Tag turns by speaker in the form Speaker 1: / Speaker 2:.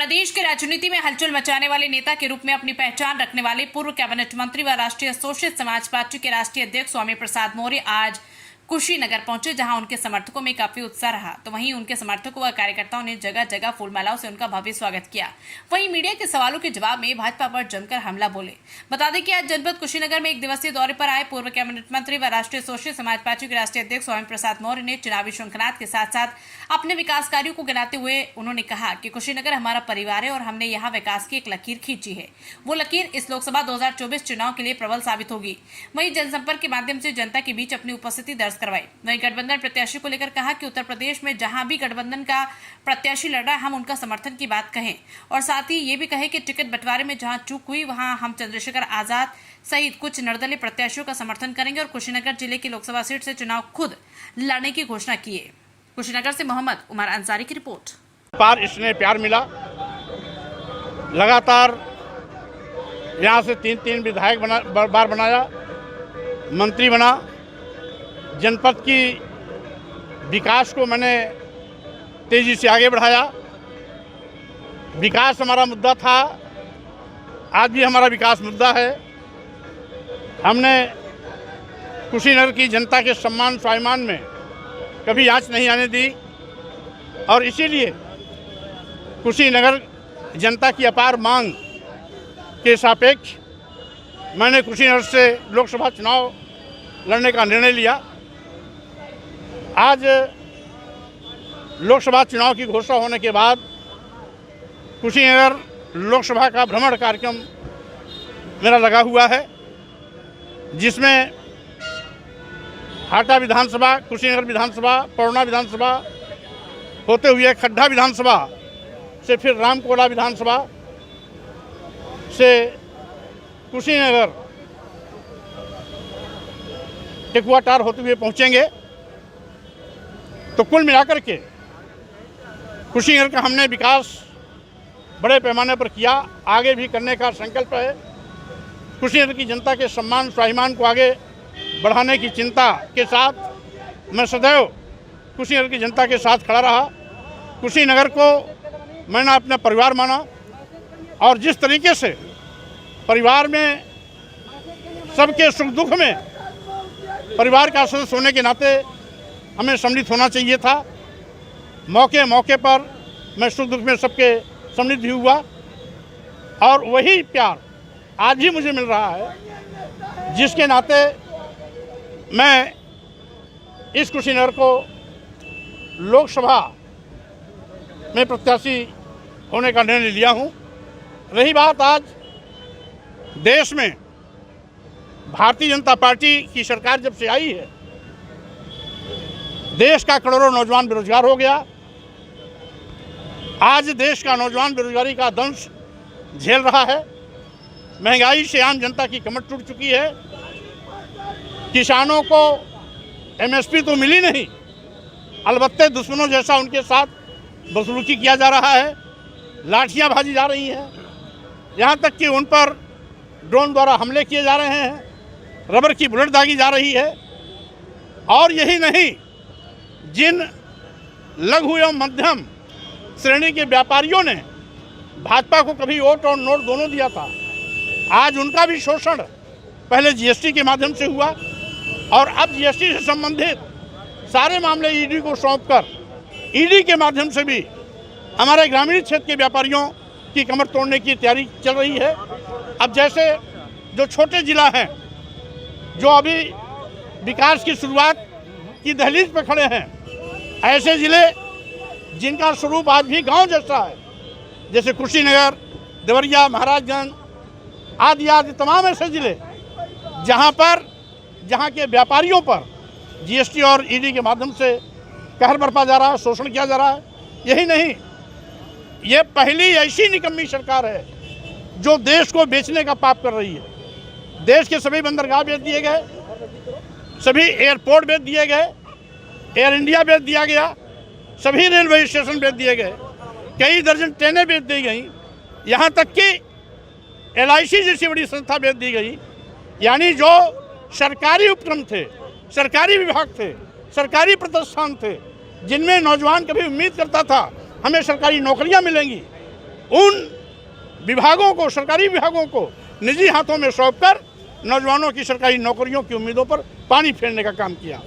Speaker 1: प्रदेश की राजनीति में हलचल मचाने वाले नेता के रूप में अपनी पहचान रखने वाले पूर्व कैबिनेट मंत्री व राष्ट्रीय सोशलिस्ट समाज पार्टी के राष्ट्रीय अध्यक्ष स्वामी प्रसाद मौर्य आज कुशीनगर पहुंचे, जहां उनके समर्थकों में काफी उत्साह रहा। तो वहीं उनके समर्थकों व कार्यकर्ताओं ने जगह जगह फूलमालाओं से उनका भव्य स्वागत किया। वहीं मीडिया के सवालों के जवाब में भाजपा पर जमकर हमला बोले। बता दें कि आज जनपद कुशीनगर में एक दिवसीय दौरे पर आए पूर्व कैबिनेट मंत्री व राष्ट्रीय सोशलिस्ट समाज पार्टी के राष्ट्रीय अध्यक्ष स्वामी प्रसाद मौर्य ने चुनावी शृंखलात के साथ साथ अपने विकास कार्यों को गिनाते हुए उन्होंने कहा कि कुशीनगर हमारा परिवार है और हमने यहाँ विकास की एक लकीर खींची है। वो लकीर इस लोकसभा 2024 चुनाव के लिए प्रबल साबित होगी। वहीं जनसंपर्क के माध्यम से जनता के बीच अपनी उपस्थिति दर्ज करवाई। वहीं गठबंधन प्रत्याशी को लेकर कहा कि उत्तर प्रदेश में जहां भी गठबंधन का प्रत्याशी लड़ रहा है, हम उनका समर्थन की बात कहें और साथ ही ये भी कहे कि टिकट बंटवारे में जहां चूक हुई वहां हम चंद्रशेखर आजाद सहित कुछ निर्दलीय प्रत्याशियों का समर्थन करेंगे और कुशीनगर जिले की लोकसभा सीट से चुनाव खुद लड़ने की घोषणा की है। कुशीनगर से मोहम्मद उमर अंसारी की रिपोर्ट।
Speaker 2: पार इसने प्यार मिला, लगातार यहाँ से तीन विधायक बार बनाया, मंत्री बना, जनपद की विकास को मैंने तेजी से आगे बढ़ाया। विकास हमारा मुद्दा था, आज भी हमारा विकास मुद्दा है। हमने कुशीनगर की जनता के सम्मान स्वाभिमान में कभी आंच नहीं आने दी और इसीलिए कुशीनगर जनता की अपार मांग के सापेक्ष मैंने कुशीनगर से लोकसभा चुनाव लड़ने का निर्णय लिया। आज लोकसभा चुनाव की घोषणा होने के बाद कुशीनगर लोकसभा का भ्रमण कार्यक्रम मेरा लगा हुआ है, जिसमें हाटा विधानसभा, कुशीनगर विधानसभा, पौड़ना विधानसभा होते हुए खड्डा विधानसभा से फिर रामकोला विधानसभा से कुशीनगर टेकुआटार होते हुए पहुंचेंगे। तो कुल मिलाकर के कुशीनगर का हमने विकास बड़े पैमाने पर किया, आगे भी करने का संकल्प है। कुशीनगर की जनता के सम्मान स्वाभिमान को आगे बढ़ाने की चिंता के साथ मैं सदैव कुशीनगर की जनता के साथ खड़ा रहा। कुशीनगर को मैंने अपना परिवार माना और जिस तरीके से परिवार में सबके सुख दुख में परिवार का सदस्य होने के नाते हमें सम्मिलित होना चाहिए था। मौके मौके पर मैं सुख दुख में सबके सम्मिलित भी हुआ और वही प्यार आज भी मुझे मिल रहा है, जिसके नाते मैं इस कुशीनगर को लोकसभा में प्रत्याशी होने का निर्णय लिया हूँ। रही बात आज देश में भारतीय जनता पार्टी की सरकार जब से आई है, देश का करोड़ों नौजवान बेरोजगार हो गया। आज देश का नौजवान बेरोजगारी का दंश झेल रहा है। महंगाई से आम जनता की कमर टूट चुकी है। किसानों को एमएसपी तो मिली नहीं, अलबत्ते दुश्मनों जैसा उनके साथ बदसलूकी किया जा रहा है, लाठियां भाजी जा रही हैं, यहाँ तक कि उन पर ड्रोन द्वारा हमले किए जा रहे हैं, रबर की बुलेट दागी जा रही है। और यही नहीं, जिन लघु एवं मध्यम श्रेणी के व्यापारियों ने भाजपा को कभी वोट और नोट दोनों दिया था, आज उनका भी शोषण पहले जीएसटी के माध्यम से हुआ और अब जीएसटी से संबंधित सारे मामले ईडी को सौंपकर ईडी के माध्यम से भी हमारे ग्रामीण क्षेत्र के व्यापारियों की कमर तोड़ने की तैयारी चल रही है। अब जैसे जो छोटे जिला हैं, जो अभी विकास की शुरुआत की दहलीज पर खड़े हैं, ऐसे ज़िले जिनका स्वरूप आज भी गांव जैसा है, जैसे कुशीनगर, देवरिया, महाराजगंज आदि आदि तमाम ऐसे ज़िले जहां के व्यापारियों पर जीएसटी और ईडी के माध्यम से कहर बरपा जा रहा है, शोषण किया जा रहा है। यही नहीं, ये पहली ऐसी निकम्मी सरकार है जो देश को बेचने का पाप कर रही है। देश के सभी बंदरगाह बेच दिए गए, सभी एयरपोर्ट बेच दिए गए, एयर इंडिया बेच दिया गया, सभी रेलवे स्टेशन बेच दिए गए, कई दर्जन ट्रेनें बेच दी गई, यहाँ तक कि LIC जैसी बड़ी संस्था बेच दी गई। यानी जो सरकारी उपक्रम थे, सरकारी विभाग थे, सरकारी प्रतिष्ठान थे, जिनमें नौजवान कभी उम्मीद करता था हमें सरकारी नौकरियां मिलेंगी, उन विभागों को, सरकारी विभागों को निजी हाथों में सौंपकर नौजवानों की सरकारी नौकरियों की उम्मीदों पर पानी फेरने का काम किया।